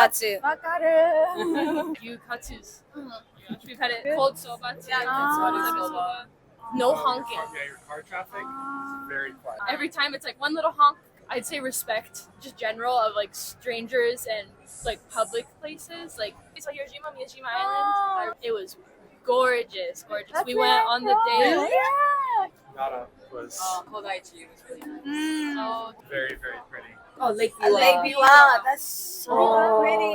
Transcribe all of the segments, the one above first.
Katsu. わかる。牛カツ。We've had it cold soba too. No honking. Yeah, your car traffic is very quiet. Every time it's like one little honk. I'd say respect, just general of like strangers and like public places. Like we saw Miyajima Island. It was gorgeous. We went on the day. Yeah. Nara was Kodaichi was really nice. Oh, very, very pretty. Oh, Lake Lake Biwa. That's so pretty.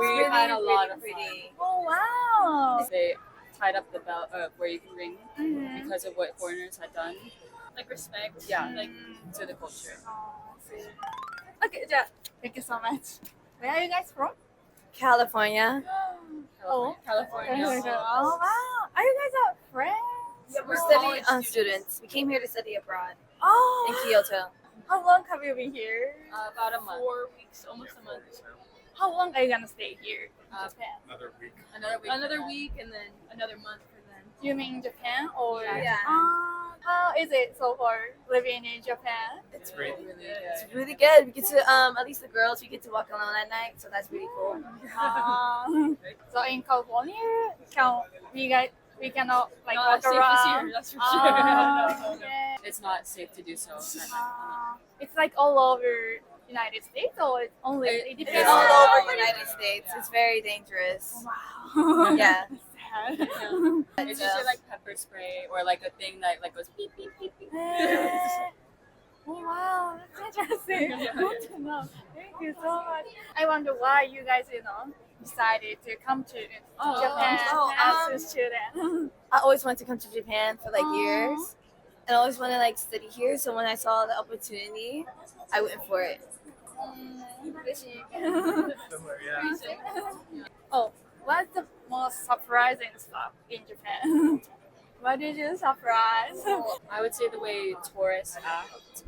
We It's had a really, lot really of pretty. Oh wow. They tied up the belt where you can ring because of what foreigners had done. like respect. Yeah. Like To the culture. Okay, じゃあ thank you so much. Where are you guys from? California. Oh, California. Oh wow. Are you guys are friends? Yeah, we're We're studying college students. We came here to study abroad Oh. in Kyoto. How long have you been here? About a month. 4 weeks, almost a month. How long are you gonna stay here in Japan? Another week. Another week and then another month for them. You mean Japan or? Yeah. How is it so far living in Japan? It's great. It's really good. We get to at least the girls, we get to walk alone at night, so that's really cool. So in California, we cannot like Not walk safe as around. here, that's for sure. No. Yeah. It's not safe to do so. It's like all over United States, or it's only it It's depends all on- over the United States. It's very dangerous. Wow. Yeah. Sad. It's usually like pepper spray or like a thing that like goes beep beep beep beep. Oh wow, that's interesting. Good to know. Thank you so much. I wonder why you guys, decided to come to Japan as a student. I always wanted to come to Japan for like years. And I always wanted to like study here, so when I saw the opportunity, I went for it. Similar, yeah. Oh, what's the most surprising stuff in Japan? What did you surprise? I would say the way tourists act,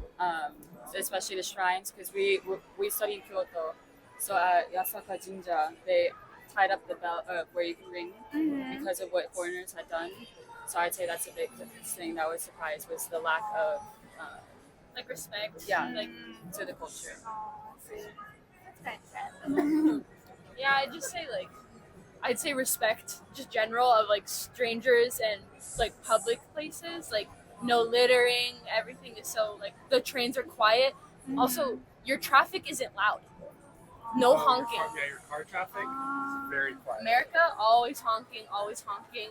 especially the shrines, because we study in Kyoto. So at Yasaka Jinja, they tied up the belt where you can ring because of what foreigners had done. So I'd say that's a big thing that was surprised was the lack of Like respect. Yeah. Like to the culture. That's kind of sad. yeah, I'd say respect, just general of like strangers and like public places, like no littering, everything is so like the trains are quiet. Also, your traffic isn't loud. No honking. Yeah, your car traffic is very quiet. America, always honking,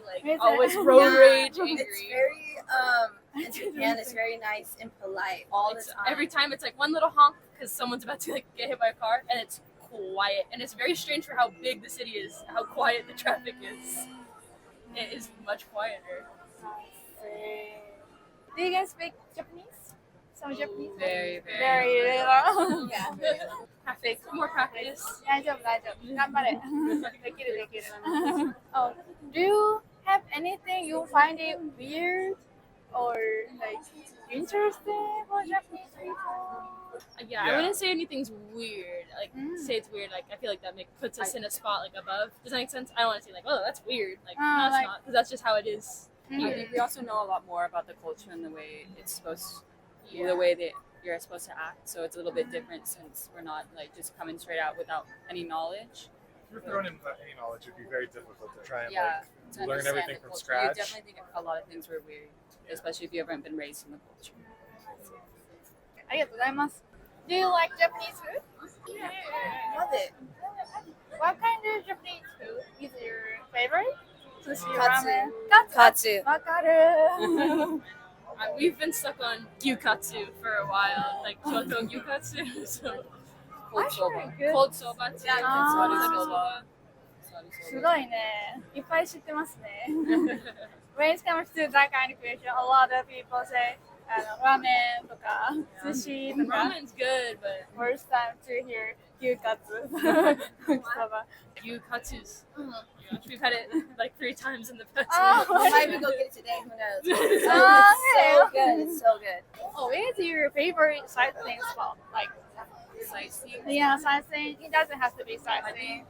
like Is it? always road rage, angry. It's very in Japan it's very nice and polite all the time. Every time it's like one little honk because someone's about to like get hit by a car, and it's quiet. And it's very strange for how big the city is, how quiet the traffic is. It is much quieter. Do you guys speak Japanese? Some Japanese? Very, very. Very little. Yeah. Practice, more practice. 大丈夫大丈夫頑張れできるできる Oh, do you have anything you find it weird or like interesting for Japanese people? Yeah, I wouldn't say anything's weird. Like, say it's weird. Like, I feel like that puts us in a spot like above. Does that make sense? I don't want to say like, oh, that's weird. Like, no, it's like- not, because that's just how it is. I think we also know a lot more about the culture and the way it's supposed, the way that you're supposed to act. So it's a little bit different since we're not like just coming straight out without any knowledge. If you're thrown in without any knowledge, it'd be very difficult to try and Yeah, to like learn understand everything the from culture. scratch. You definitely think a lot of things were weird, especially if you haven't been raised in the culture. ありがとうございます Do you like Japanese food? Love it. What kind of Japanese food is your favorite? Sushi, Katsu. ramen? Katsu. わかる We've been stuck on gyukatsu for a while, like Kyoto gyukatsu. So Cold soba. cold soba too. Yeah, soba. すごいねいっぱい知ってますね When it comes to that kind of question, a lot of people say ラーメンとか寿司とか Ramen's good, but First time to hear 牛カツ gyukatsu's. We've had it like 3 times in the past. I might even go get it today. Who knows? It's Oh, so good. It's so good. Oh, where's your favorite sightseeing spot? Like, Sightseeing. yeah, sightseeing. It doesn't have to be sightseeing.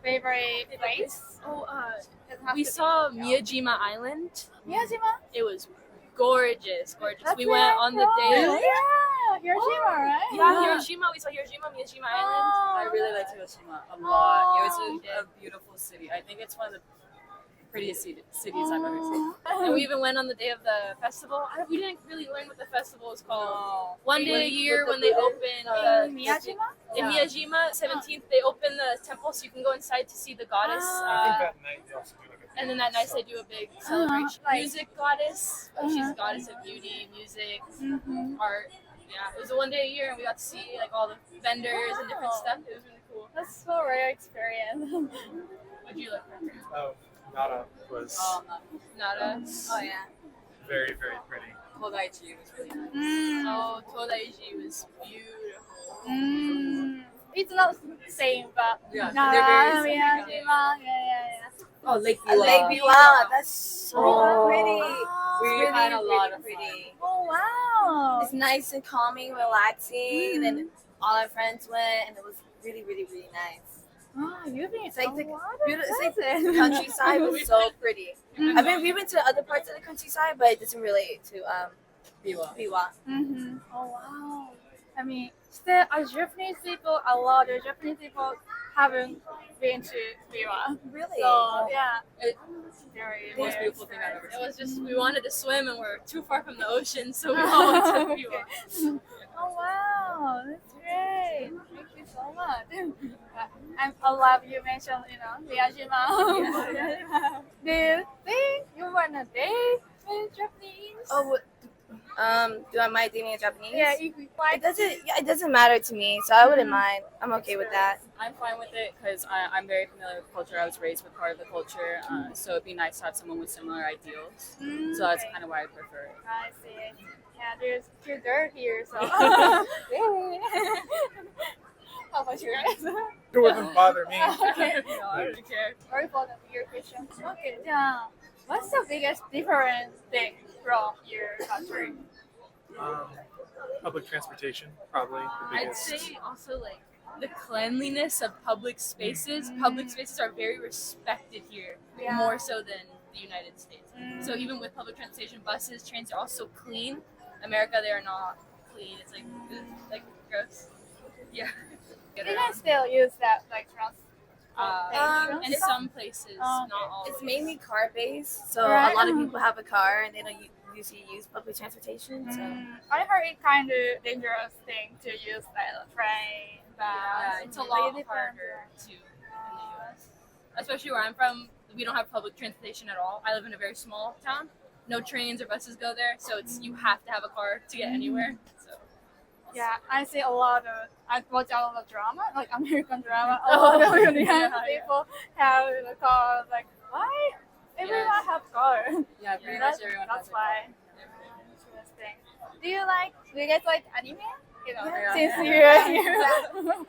Favorite place? Oh, Doesn't have we to be- saw Miyajima Island. Miyajima? It was gorgeous. That's We went on the very day. cool. Yeah, Hiroshima, right? Yeah, Hiroshima. We saw Hiroshima, Miyajima Island. I really liked Hiroshima a lot. It was Oh. a beautiful city. I think it's one of the prettiest cities I've ever seen. And we even went on the day of the festival. We didn't really learn what the festival is called. Oh. One day a year when they open In Miyajima? in Miyajima, 17th, they open the temple so you can go inside to see the goddess. I think that night they also do like a And then that night they do a big celebration. Like- Music goddess. She's a goddess of beauty, music, art. Yeah, it was a one day a year and we got to see like all the vendors and different Wow. stuff. It was really cool. That's so rare experience. What'd you like? Oh, Nara was Nada. Oh yeah. very, very pretty. Kodaichi was really nice. Oh, Todaiji was beautiful. It's not the same, but Yeah, Nara, they're very Miyajima, similar. yeah. Oh, Lake Lake Biwa. Biwa, that's so Oh. pretty. We It's had a lot of pretty. Oh wow. It's nice and calming, relaxing, and all our friends went, and it was really, really, really nice. Oh, you've been It's like a the lot of beautiful, it's like places. the countryside was so pretty. We've been to other parts of the countryside, but it doesn't relate to Biwa. Biwa. Oh wow. I mean, still, as Japanese people, a lot of Japanese people haven't been to Biwa. Really? So yeah, It- it's very Most very beautiful thing I've ever It seen. was just we wanted to swim and we're too far from the ocean, so we all went to Okay. Biwa. Oh wow, that's great. Thank you so much. I love you mentioned, Miyajima. Do you think you wanna date with Japanese? Oh, do I mind dating a Japanese? Yeah, if you like. It doesn't matter to me, so I wouldn't mind. I'm okay with that. I'm fine with it because I'm very familiar with the culture. I was raised with part of the culture, so it'd be nice to have someone with similar ideals. So that's kind of why I prefer it. I see. Yeah, there's two girls here, so. How about you guys? It wouldn't bother me. Okay. No, I don't care. Very important your question. Okay, yeah. What's the biggest difference thing from your country? Public transportation, probably the I'd biggest. say also like the cleanliness of public spaces. Public spaces are very respected here, Yeah. more so than the United States. So even with public transportation, buses, trains are also clean. America, they are not clean. It's like ugh, like gross. Yeah. You can still use that like In some places, Oh, not always. It's mainly car based, so Right. a lot of people have a car and they don't usually use public transportation. So I heard it kind of dangerous thing to use like a train, bus. Yeah, it's a really lot different. harder to in the U.S. Especially where I'm from, we don't have public transportation at all. I live in a very small town. No trains or buses go there, so it's you have to have a car to get anywhere. So Yeah, I see a lot of. I watch a lot of drama, like American drama. A lot of European people have the car. Like, why? Everyone have car. Yeah, pretty That's, much everyone that's has a why. Interesting. Do you guys like anime? Yeah. Since you're here.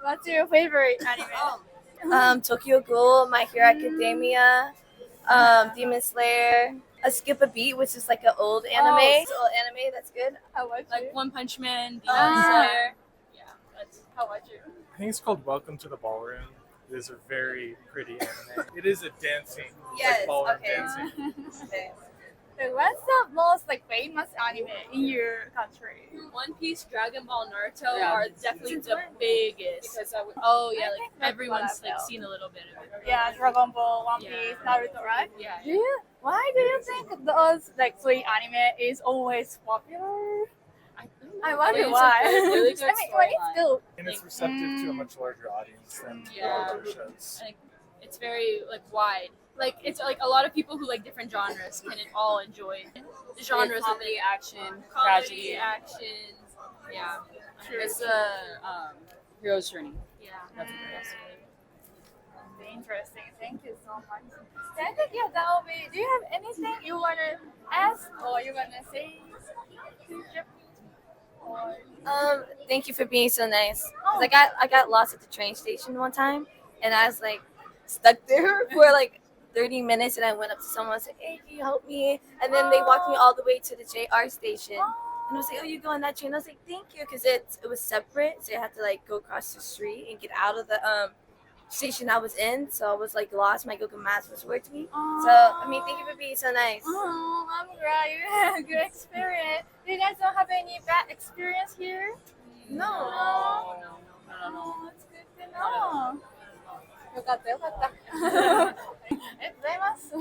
What's your favorite anime? Tokyo Ghoul, My Hero Academia, Demon Slayer, Skip a Beat, which is like an old anime. It's an old anime, that's good. How about you? like One Punch Man, Demon Ah. Slayer. Yeah, that's How about you? I think it's called Welcome to the Ballroom. It is a very pretty anime. It is a dancing, Yes, like ballroom okay. dancing. Okay. So what's the most like famous anime in your country? One Piece, Dragon Ball, Naruto Yeah. are definitely the biggest. Because Oh yeah, I like think that's everyone's what I like felt. seen a little bit of it. Yeah, Dragon Ball, One Yeah. Piece, Naruto, right? Yeah. Why do you think those like three anime is always popular? I wonder It's a why. really good I mean, well, it's storyline. good. And it's receptive to a much larger audience than Yeah. other shows. And it's very like wide. Like it's like a lot of people who like different genres can all enjoy the genres. Comedy, of action, comedy, tragedy. action. Yeah. It's a hero's journey. Yeah. That's what it is. Interesting. Thank you so much. So I think that will be. Do you have anything you wanna ask or you wanna say to Japanese? Or Thank you for being so nice. 'Cause I got lost at the train station one time, and I was like stuck there for like 30 minutes, and I went up to someone and said, "Hey, can you help me?" And then they walked me all the way to the JR station, and I was like, "Oh, you go on that train?" I was like, "Thank you," because it was separate, so I had to like go across the street and get out of the station I was in, so I was like lost. My Google Maps was weird to me. Oh. So I mean, thank you for being so nice. Oh, I'm glad you had a good experience. You guys don't have any bad experience here? No. Oh, it's good to know. よかったよかった。ありがとうございます。